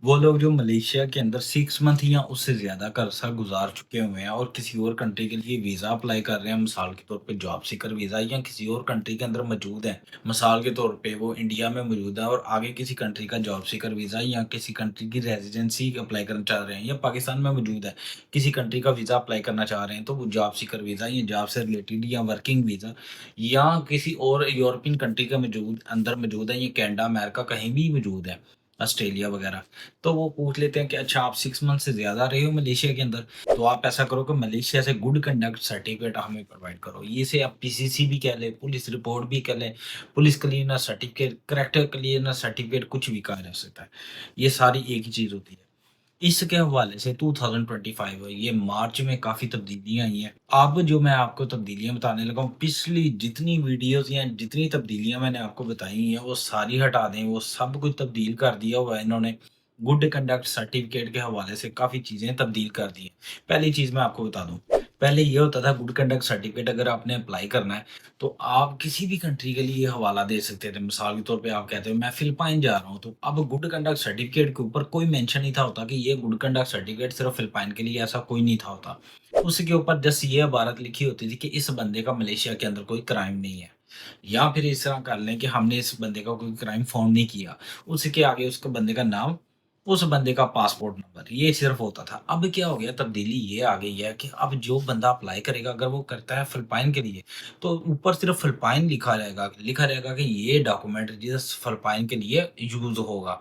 वो लोग जो मलेशिया के अंदर 6 मंथ या उससे ज़्यादा का अरसा गुज़ार चुके हुए हैं और किसी और कंट्री के लिए वीज़ा अप्लाई कर रहे हैं, मिसाल के तौर पे जॉब सीकर वीज़ा या किसी और कंट्री के अंदर मौजूद हैं। मिसाल के तौर पे वो इंडिया में मौजूद है और आगे किसी कंट्री का जॉब सीकर वीज़ा या किसी कंट्री की रेज़िडेंसी अप्लाई करना चाह रहे हैं या पाकिस्तान में मौजूद है, किसी कंट्री का वीज़ा अप्लाई करना चाह रहे हैं, तो वो जॉब सीकर वीज़ा या जॉब से रिलेटेड या वर्किंग वीज़ा या किसी और यूरोपियन कंट्री का अंदर मौजूद है, ये कनाडा, अमेरिका कहीं भी मौजूद है, ऑस्ट्रेलिया वगैरह। तो वो पूछ लेते हैं कि अच्छा आप 6 मंथ से ज़्यादा रहे हो मलेशिया के अंदर, तो आप ऐसा करो कि मलेशिया से गुड कंडक्ट सर्टिफ़िकेट हमें प्रोवाइड करो। ये से आप पीसीसी भी कह लें, पुलिस रिपोर्ट भी कह लें, police clearance certificate, character clearance certificate कुछ भी कहा जा सकता है। ये सारी एक ही चीज़ होती है। इसके हवाले से 2025 है, ये मार्च में काफ़ी तब्दीलियाँ आई हैं। अब जो मैं आपको तब्दीलियाँ बताने लगा हूँ, पिछली जितनी वीडियोज़ या जितनी तब्दीलियाँ मैंने आपको बताई हैं, वो सारी हटा दें, वो सब कुछ तब्दील कर दिया हुआ है इन्होंने। गुड कंडक्ट सर्टिफ़िकेट के हवाले से काफ़ी चीज़ें तब्दील कर दी हैं। पहली चीज़ मैं आपको बता दूँ, पहले ये होता था गुड कंडक्ट सर्टिफ़िकेट अगर आपने अप्लाई करना है, तो आप किसी भी कंट्री के लिए हवाला दे सकते थे। मिसाल के तौर पे आप कहते हो मैं फ़िलिपाइन जा रहा हूँ, तो अब गुड कंडक्ट सर्टिफ़िकेट के ऊपर कोई मेंशन नहीं था होता कि ये गुड कंडक्ट सर्टिफ़िकेट सिर्फ़ फ़िलिपाइन के लिए, ऐसा कोई नहीं था होता। उसके ऊपर जस्ट ये इबारत लिखी होती थी कि इस बंदे का मलेशिया के अंदर कोई क्राइम नहीं है। या फिर इस तरह कर लें कि हमने इस बंदे का कोई क्राइम फाउंड नहीं किया। उसके आगे उसके बंदे का नाम, उस बंदे का पासपोर्ट नंबर, ये सिर्फ़ होता था। अब क्या हो गया, तब्दीली ये आ गई है कि अब जो बंदा अप्लाई करेगा अगर वो करता है फ़िलिपाइन के लिए, तो ऊपर सिर्फ़ फ़िलिपाइन लिखा रहेगा कि ये डॉक्यूमेंट जिस फ़िलिपाइन के लिए यूज़ होगा।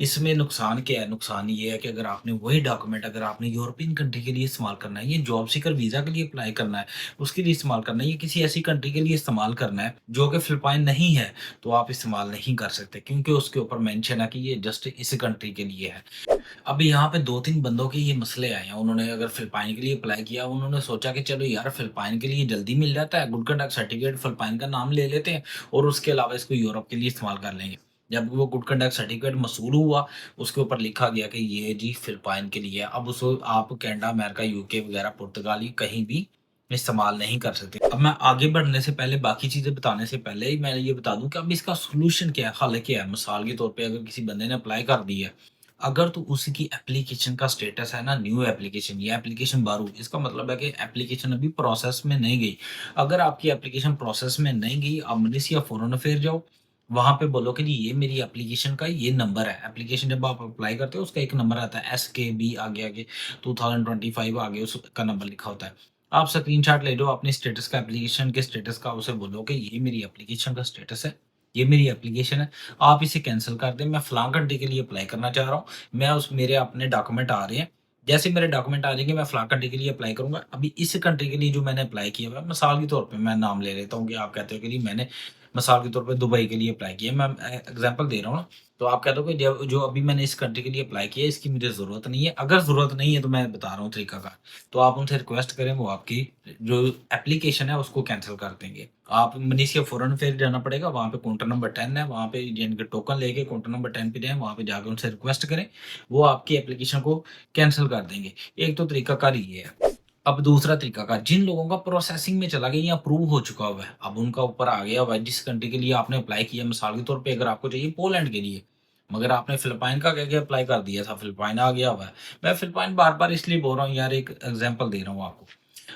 इसमें नुकसान क्या है? नुकसान ये है कि अगर आपने वही डॉक्यूमेंट अगर आपने यूरोपियन कंट्री के लिए इस्तेमाल करना है, ये जॉब सीकर वीज़ा के लिए अप्लाई करना है, उसके लिए इस्तेमाल करना है, ये किसी ऐसी कंट्री के लिए इस्तेमाल करना है, जो कि फ़िलिपाइन नहीं है, तो आप इस्तेमाल नहीं कर सकते क्योंकि उसके ऊपर मेंशन है कि ये जस्ट इस कंट्री के लिए है। अब यहाँ पे 2-3 बंदों के ये मसले आए हैं, उन्होंने अगर फ़िलिपाइन के लिए अप्लाई किया, उन्होंने सोचा कि चलो यार फ़िलिपाइन के लिए जल्दी मिल जाता है, गुड कंडक्ट सर्टिफ़िकेट फ़िलिपाइन का नाम ले लेते हैं और उसके अलावा इसको यूरोप के लिए इस्तेमाल कर लेंगे। जब वो गुड कंडक्ट सर्टिफ़िकेट मौसूल हुआ, उसके ऊपर लिखा गया कि ये जी फ़िलिपाइन के लिए है। अब उसको आप कनाडा, अमेरिका, यूके वगैरह पुर्तगाल ये कहीं भी इस्तेमाल नहीं कर सकते। अब मैं आगे बढ़ने से पहले बाकी चीज़ें बताने से पहले ही मैं ये बता दूँ कि अब इसका सॉल्यूशन क्या है, हल क्या है? मिसाल के तौर पे अगर किसी बंदे ने अप्लाई कर दिया है, अगर तो उसकी एप्लीकेशन का स्टेटस है ना न्यू एप्लीकेशन या एप्लीकेशन बारू, इसका मतलब है कि एप्लीकेशन अभी प्रोसेस में नहीं गई। अगर आपकी एप्लीकेशन प्रोसेस में नहीं गई, आप मिनिस्ट्री ऑफ फॉरेन अफेयर जाओ, वहाँ पे बोलो कि जी ये मेरी एप्लीकेशन का ये नंबर है। एप्लीकेशन जब आप अप्लाई करते हो उसका एक नंबर आता है एसकेबी आगे 2025 आगे उसका नंबर लिखा होता है। आप स्क्रीनशॉट ले लो अपने स्टेटस का, एप्लीकेशन के स्टेटस का, उसे बोलो कि ये मेरी एप्लीकेशन का स्टेटस है, ये मेरी एप्लीकेशन है। आप इसे कैंसल कर दें, मैं फलाँ कंट्री के लिए अप्लाई करना चाह रहा हूँ। मैं उस मेरे अपने डॉक्यूमेंट आ रहे हैं। जैसे मेरे डॉक्यूमेंट आ जाएँगे, मैं फलाँ कंट्री के लिए अप्लाई करूँगा। अभी इस कंट्री के लिए जो मैंने अप्लाई किया हुआ है, मिसाल के तौर पे मैं नाम ले लेता हूँ कि आप कहते हो कि जी मैंने मिसाल के तौर पे दुबई के लिए अप्लाई किया। मैं एग्ज़ाम्पल दे रहा हूँ ना, तो आप कह दो कि जब जो अभी मैंने इस कंट्री के लिए अप्लाई किया है, इसकी मुझे ज़रूरत नहीं है। अगर ज़रूरत नहीं है, तो मैं बता रहा हूँ तरीकाकार। तो आप उनसे रिक्वेस्ट करें, वो आपकी जो एप्लीकेशन है, उसको कैंसल कर देंगे। आप मिनिस्ट्री ऑफ फॉरेन अफेयर जाना पड़ेगा, वहाँ पे काउंटर नंबर 10 है, वहाँ पे जिनके टोकन लेके काउंटर नंबर 10 पे जाएँ, वहाँ पे जाके उनसे रिक्वेस्ट करें, वो आपकी एप्लीकेशन को कैंसल कर देंगे। एक तो तरीकाकार ये है। अब दूसरा तरीकाकार, जिन लोगों का प्रोसेसिंग में चला गया या अप्रूव हो चुका हुआ है, अब उनका ऊपर आ गया हुआ है, जिस कंट्री के लिए आपने अप्लाई किया, मिसाल के तौर पे अगर आपको चाहिए पोलैंड के लिए, मगर आपने फिलिपाइन का कह के अप्लाई कर दिया था, फिलिपाइन आ गया हुआ है। मैं फिलिपाइन बार-बार इसलिए बोल रहा हूँ यार, एक एग्ज़ाम्पल दे रहा हूँ आपको।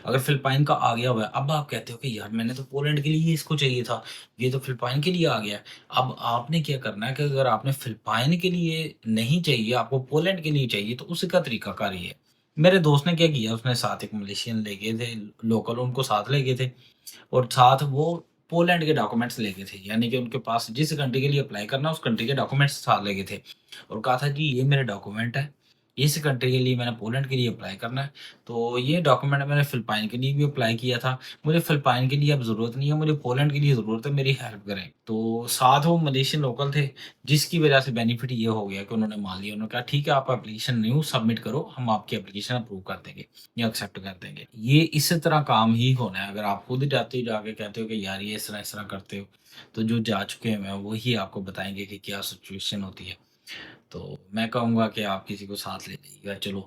अगर फिलिपाइन का आ गया हुआ है, अब आप कहते हो कि यार मैंने तो पोलैंड के लिए इसको चाहिए था, ये तो फिलिपाइन के लिए आ गया है। अब आपने क्या करना है कि अगर आपने फिलिपाइन के लिए नहीं चाहिए, आपको पोलैंड के लिए चाहिए, तो उसका तरीकाकार ये है। मेरे दोस्त ने क्या किया, उसने साथ एक मलेशियन ले गए थे, लोकल उनको साथ ले गए थे और साथ वो पोलैंड के डॉक्यूमेंट्स ले गए थे। यानी कि उनके पास जिस कंट्री के लिए अप्लाई करना है, उस कंट्री के डॉक्यूमेंट्स साथ ले गए थे और कहा था जी ये मेरे डॉक्यूमेंट है, इस कंट्री के लिए मैंने पोलैंड के लिए अप्लाई करना है, तो ये डॉक्यूमेंट मैंने फिलिपाइन के लिए भी अप्लाई किया था। मुझे फिलिपाइन के लिए अब ज़रूरत नहीं है, मुझे पोलैंड के लिए ज़रूरत है, मेरी हेल्प करें। तो साथ वो मलेशियन लोकल थे, जिसकी वजह से बेनिफिट ये हो गया कि उन्होंने मान लिया, उन्होंने कहा ठीक है आप एप्लीकेशन न्यू सबमिट करो, हम आपकी एप्लीकेशन अप्रूव कर देंगे या एक्सेप्ट कर देंगे। ये इस तरह काम ही होना है। अगर आप खुद जाते हो जाके कहते हो कि यार ये इस तरह करते हो, तो जो जा चुके हुए हैं वही आपको बताएँगे कि क्या सिचुएशन होती है। तो मैं कहूँगा कि आप किसी को साथ ले जाइएगा, चलो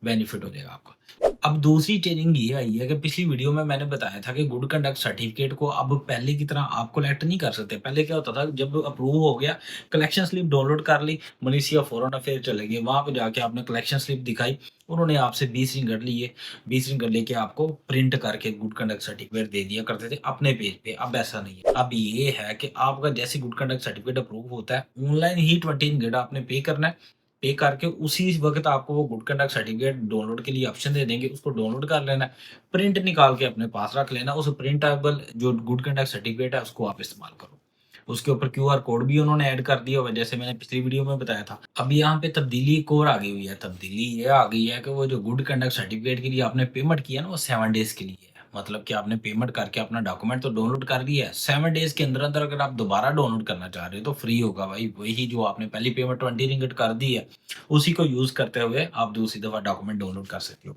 बेनिफिट हो जाएगा आपका। अब दूसरी चेंजिंग ये आई है कि पिछली वीडियो में मैंने बताया था कि गुड कंडक्ट सर्टिफिकेट को अब पहले की तरह आप कलेक्ट नहीं कर सकते। पहले क्या होता था, जब अप्रूव हो गया, कलेक्शन स्लिप डाउनलोड कर ली, मलेशिया फॉरेन अफेयर चले गए, वहाँ पे जाके आपने कलेक्शन स्लिप दिखाई, उन्होंने आपसे 20 रिंगट लिए, 20 रिंगट लेके आपको प्रिंट करके गुड कंडक्ट सर्टिफिकेट दे दिया करते थे अपने पेज पे। अब ऐसा नहीं है। अब ये है कि आपका जैसे गुड कंडक्ट सर्टिफिकेट अप्रूव होता है, ऑनलाइन ही 20 रिंगट आपने पे करना है। पे करके उसी वक़्त आपको वो गुड कंडक्ट सर्टिफ़िकेट डाउनलोड के लिए ऑप्शन दे देंगे, उसको डाउनलोड कर लेना है, प्रिंट निकाल के अपने पास रख लेना, उस प्रिंटेबल जो गुड कंडक्ट सर्टिफ़िकेट है उसको आप इस्तेमाल करो। उसके ऊपर क्यूआर कोड भी उन्होंने ऐड कर दिया हुआ है, जैसे मैंने पिछली वीडियो में बताया था। अब यहाँ पे तब्दीली एक और आ गई हुई है, तब्दीली ये आ गई है कि वो जो गुड कंडक्ट सर्टिफ़िकेट के लिए आपने पेमेंट किया ना, वो 7 डेज़ के लिए है। मतलब कि आपने पेमेंट करके अपना डॉक्यूमेंट तो डाउनलोड कर लिया है, 7 डेज़ के अंदर-अंदर अगर आप दोबारा डाउनलोड करना चाह रहे हो तो फ्री होगा भाई, वही जो आपने पहली पेमेंट 20 रिंगिट कर दी है, उसी को यूज़ करते हुए आप दूसरी दफ़ा डॉक्यूमेंट डाउनलोड कर सकते हो।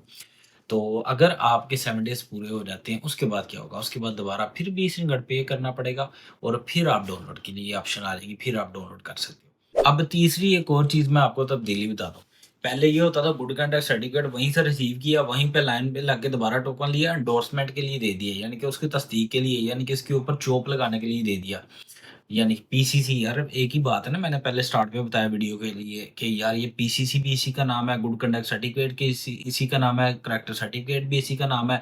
तो अगर आपके 7 डेज़ पूरे हो जाते हैं, उसके बाद क्या होगा? उसके बाद दोबारा फिर 20 रिंगट पे करना पड़ेगा और फिर आप डाउनलोड के लिए ऑप्शन आ जाएगी, फिर आप डाउनलोड कर सकते हो। अब तीसरी एक और चीज़ मैं आपको तब्दीली बता दूँ। पहले ये होता था गुड कंडक्ट सर्टिफिकेट वहीं से रिसीव किया, वहीं पे लाइन पे लग के दोबारा टोकन लिया, एंडोर्समेंट के लिए दे दिया, यानी कि उसकी तस्दीक के लिए, यानी कि इसके ऊपर चोप लगाने के लिए दे दिया। यानी कि पीसीसी, यार एक ही बात है ना, मैंने पहले स्टार्ट में बताया वीडियो के लिए कि यार ये पीसीसी भी इसी का नाम है, गुड कंडक्ट सर्टिफिकेट के इसी इसी का नाम है, करैक्टर सर्टिफिकेट भी इसी का नाम है,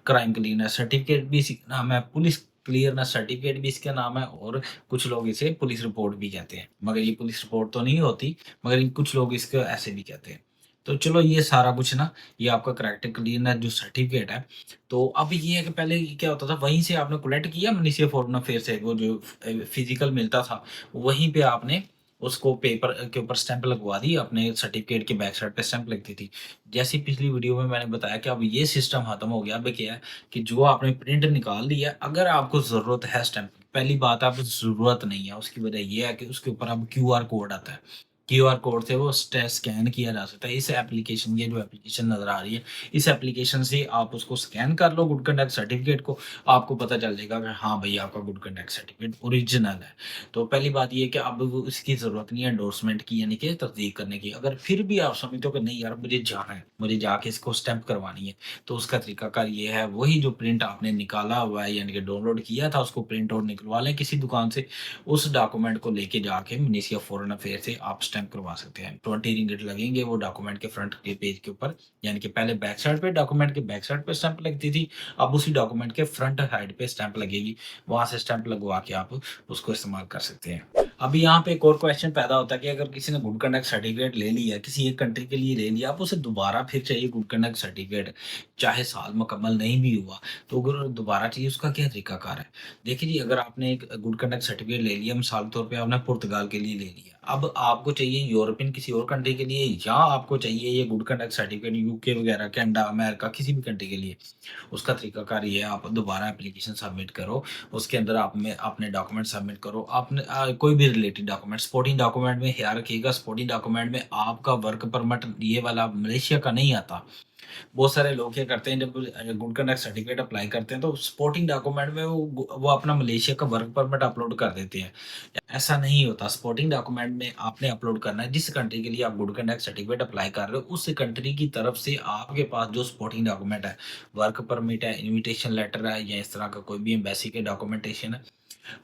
क्राइम क्लीयरेंस सर्टिफिकेट भी इसी का नाम है, पुलिस क्लियरेंस सर्टिफिकेट भी इसका नाम है, और कुछ लोग इसे पुलिस रिपोर्ट भी कहते हैं। मगर ये पुलिस रिपोर्ट तो नहीं होती, मगर ये कुछ लोग इसको ऐसे भी कहते हैं। तो चलो ये सारा कुछ ना, ये आपका करैक्टर क्लीयरेंस जो सर्टिफिकेट है, तो अब ये है कि पहले ये क्या होता था, वहीं से आपने कलेक्ट किया मनीषिया फॉरेन अफेयर से, वो जो फिजिकल मिलता था, वहीं पे आपने उसको पेपर के ऊपर स्टैंप लगवा दी, अपने सर्टिफिकेट के बैक साइड पे स्टैंप लगती थी। जैसे पिछली वीडियो में मैंने बताया कि अब ये सिस्टम खत्म हो गया। अब क्या है कि जो आपने प्रिंट निकाल लिया, अगर आपको ज़रूरत है स्टैंप, पहली बात आपको ज़रूरत नहीं है, उसकी वजह ये है कि उसके ऊपर अब क्यूआर कोड आता है। क्यूआर कोड से वो स्कैन किया जा सकता है। इस एप्लीकेशन, ये जो एप्लीकेशन नज़र आ रही है, इस एप्लीकेशन से आप उसको स्कैन कर लो गुड कंडक्ट सर्टिफिकेट को, आपको पता चल जाएगा कि हाँ भाई आपका गुड कंडक्ट सर्टिफिकेट ओरिजिनल है। तो पहली बात ये है कि अब वो इसकी ज़रूरत नहीं है एंडोर्समेंट की, यानी कि तस्दीक करने की। अगर फिर भी आप समझते हो कि नहीं यार मुझे जाना है, मुझे जाके इसको स्टैंप करवानी है, तो उसका तरीकाकार ये है, वही जो प्रिंट आपने निकाला हुआ है यानी कि डाउनलोड किया था, उसको प्रिंट आउट निकलवा लें किसी दुकान से, उस डॉक्यूमेंट को लेके जाके मिनिस्ट्री ऑफ फॉरेन अफेयर से आप स्टैंप करवा सकते हैं। 20 रिंगिट लगेंगे वो डॉक्यूमेंट के फ्रंट के पेज के ऊपर, यानी कि पहले बैक साइड पे डॉक्यूमेंट के बैक साइड पे स्टैंप लगती थी, अब उसी डॉक्यूमेंट के फ्रंट साइड पे स्टैंप लगेगी, वहाँ से स्टैंप लगवा के आप उसको इस्तेमाल कर सकते हैं। अब यहाँ पे एक और क्वेश्चन पैदा होता है कि अगर किसी ने गुड कंडक्ट सर्टिफिकेट ले लिया, किसी एक कंट्री के लिए ले लिया, अब उसे दोबारा फिर चाहिए गुड कंडक्ट सर्टिफिकेट, चाहे साल मुकम्मल नहीं भी हुआ, तो अगर दोबारा चाहिए उसका क्या तरीकाकार है? देखिए जी, अगर आपने एक गुड कंडक्ट सर्टिफिकेट ले लिया, मिसाल के तौर पे आपने पुर्तगाल के लिए ले लिया, अब आपको चाहिए यूरोपियन किसी और कंट्री के लिए, या आपको चाहिए ये गुड कंडक्ट सर्टिफिकेट यूके वगैरह, कनाडा, अमेरिका, किसी भी कंट्री के लिए, उसका तरीकाकार ये है, आप दोबारा एप्लीकेशन सबमिट करो, उसके अंदर आप में अपने डॉक्यूमेंट सबमिट करो, आपने कोई भी रिलेटेड डॉक्यूमेंट, सपोर्टिंग डॉक्यूमेंट में ख्याल रखिएगा, सपोर्टिंग डॉक्यूमेंट में आपका वर्क परमिट ये वाला मलेशिया का नहीं आता। बहुत सारे लोग क्या करते हैं, जब गुड कंडक्ट सर्टिफिकेट अप्लाई करते हैं तो सपोर्टिंग डॉक्यूमेंट में वो अपना मलेशिया का वर्क परमिट अपलोड कर देते हैं। ऐसा नहीं होता, सपोर्टिंग डॉक्यूमेंट में आपने अपलोड करना है जिस कंट्री के लिए आप गुड कंडक्ट सर्टिफिकेट अप्लाई कर रहे हो, उस कंट्री की तरफ से आपके पास जो सपोर्टिंग डॉक्यूमेंट है, वर्क परमिट है, इनविटेशन लेटर है, या इस तरह का कोई भी एम्बेसी के डॉक्यूमेंटेशन है,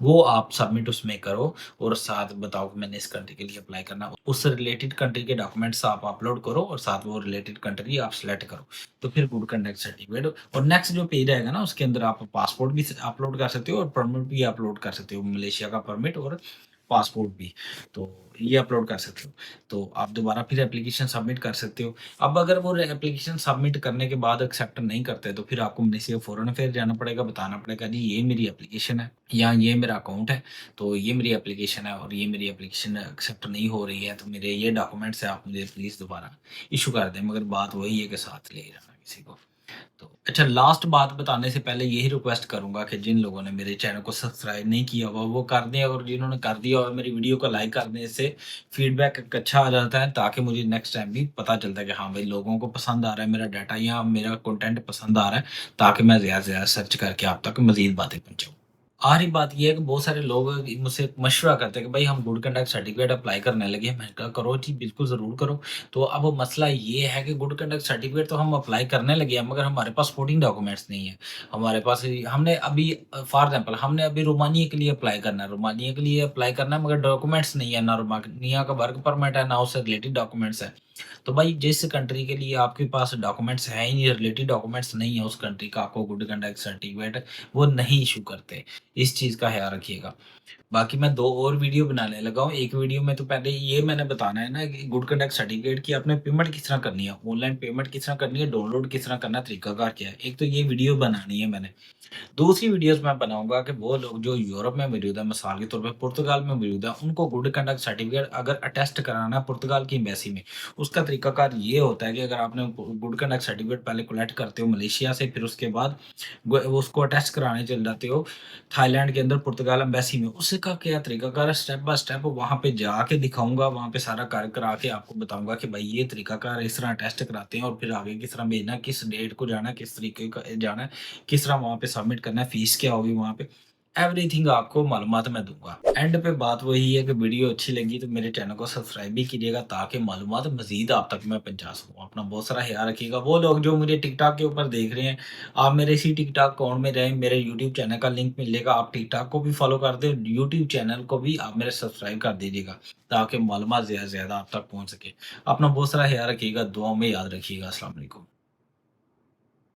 वो आप सबमिट उसमें करो, और साथ बताओ कि मैंने इस कंट्री के लिए अप्लाई करना है। उस रिलेटेड कंट्री के डॉक्यूमेंट्स आप अपलोड करो और साथ वो रिलेटेड कंट्री आप सिलेक्ट करो। तो फिर गुड कंडक्ट सर्टिफिकेट, और नेक्स्ट जो पेज आएगा ना उसके अंदर आप पासपोर्ट भी अपलोड कर सकते हो और परमिट भी अपलोड कर सकते हो, मलेशिया का परमिट और पासपोर्ट भी। तो ये अपलोड कर सकते हो। तो आप दोबारा फिर एप्लीकेशन सबमिट कर सकते हो। अब अगर वो एप्लीकेशन सबमिट करने के बाद एक्सेप्ट नहीं करते, तो फिर आपको मिनिस्ट्री ऑफ फॉरेन अफेयर जाना पड़ेगा, बताना पड़ेगा जी ये मेरी एप्लीकेशन है या ये मेरा अकाउंट है, तो ये मेरी एप्लीकेशन है और ये मेरी एप्लीकेशन एक्सेप्ट नहीं हो रही है, तो मेरे ये डॉक्यूमेंट्स हैं, आप मुझे प्लीज़ दोबारा इश्यू कर दें। मगर बात वही है कि साथ ले जाना किसी को। तो अच्छा, लास्ट बात बताने से पहले यही रिक्वेस्ट करूँगा कि जिन लोगों ने मेरे चैनल को सब्सक्राइब नहीं किया हुआ वो कर दें, और जिन्होंने कर दिया हुआ मेरी वीडियो को लाइक करने से फीडबैक एक अच्छा आ जाता है, ताकि मुझे नेक्स्ट टाइम भी पता चलता है कि हाँ भाई लोगों को पसंद आ रहा है मेरा डाटा या मेरा कंटेंट पसंद आ रहा है, ताकि मैं ज़्यादा से ज़्यादा सर्च करके आप तक मज़ीद बातें पहुँचाऊँ। आखिरी बात ये है कि बहुत सारे लोग मुझसे मशवरा करते हैं कि भाई हम गुड कंडक्ट सर्टिफिकेट अप्लाई करने लगे हैं। मैंने कहा करो जी, बिल्कुल ज़रूर करो। तो अब मसला ये है कि गुड कंडक्ट सर्टिफिकेट तो हम अप्लाई करने लगे हैं, मगर हमारे पास सपोर्टिंग डॉक्यूमेंट्स नहीं है। हमारे पास हमने अभी फॉर एग्ज़ाम्पल हमने अभी रोमानिया के लिए अप्लाई करना है, रोमानिया के लिए अप्लाई करना है, मगर डॉक्यूमेंट्स नहीं है, ना रोमानिया का वर्क परमिट है, ना उससे रिलेटेड डॉक्यूमेंट्स है। तो भाई जिस कंट्री के लिए आपके पास डॉक्यूमेंट्स है ही नहीं, रिलेटेड डॉक्यूमेंट्स नहीं है उस कंट्री का, आपको गुड कंडक्ट सर्टिफिकेट वो नहीं इश्यू करते। इस चीज़ का ख़्याल रखिएगा। बाकी मैं 2 और वीडियो बनाने लगा हूँ। एक वीडियो में तो पहले ये मैंने बताना है ना कि गुड कंडक्ट सर्टिफिकेट की आपने पेमेंट किस तरह करनी है, ऑनलाइन पेमेंट किस तरह करनी है, डाउनलोड किस तरह करना है, तरीकाकार क्या है। एक तो ये वीडियो बनानी है मैंने। दूसरी वीडियोज़ मैं बनाऊँगा कि वो लोग जो यूरोप में मौजूद है, मिसाल के तौर पे पुर्तगाल में मौजूद है, उनको गुड कंडक्ट सर्टिफिकेट अगर अटेस्ट कराना है पुर्तगाल की एम्बेसी में, उसका तरीकाकार ये होता है कि अगर आपने गुड कंडक्ट सर्टिफिकेट पहले कलेक्ट करते हो मलेशिया से, फिर उसके बाद उसको अटेस्ट कराने चले जाते हो थाईलैंड के अंदर पुर्तगाल एम्बेसी में, उसका क्या तरीकाकार है स्टेप बाय स्टेप वहाँ पे जाके दिखाऊँगा, वहाँ पे सारा कार्य करा के आपको बताऊँगा कि भाई ये तरीकाकार है, इस तरह टेस्ट कराते हैं और फिर आगे किस तरह भेजना है, किस डेट को जाना है, किस तरीके का जाना है, किस तरह वहाँ पे सबमिट करना है, फीस क्या होगी वहाँ पे, एवरीथिंग आपको मालूमात मैं दूँगा। एंड पे बात वही है कि वीडियो अच्छी लगी तो मेरे चैनल को सब्सक्राइब भी कीजिएगा ताकि मालूमात मज़ीद आप तक मैं पहुँचा सकूँ। अपना बहुत सारा ख़्याल रखिएगा। वो लोग जो मुझे टिकटॉक के ऊपर देख रहे हैं, आप मेरे इसी टिकटॉक अकाउंट में रहें, मेरे यूट्यूब चैनल का लिंक मिलेगा, आप टिकटॉक को भी फ़ॉलो कर दें, यूट्यूब चैनल को भी आप मेरे सब्सक्राइब कर दीजिएगा ताकि मालूमात ज़्यादा से ज़्यादा आप तक पहुँच सके। अपना बहुत सारा ख़्याल रखिएगा, दुआओं में याद रखिएगा। अस्सलाम वालेकुम।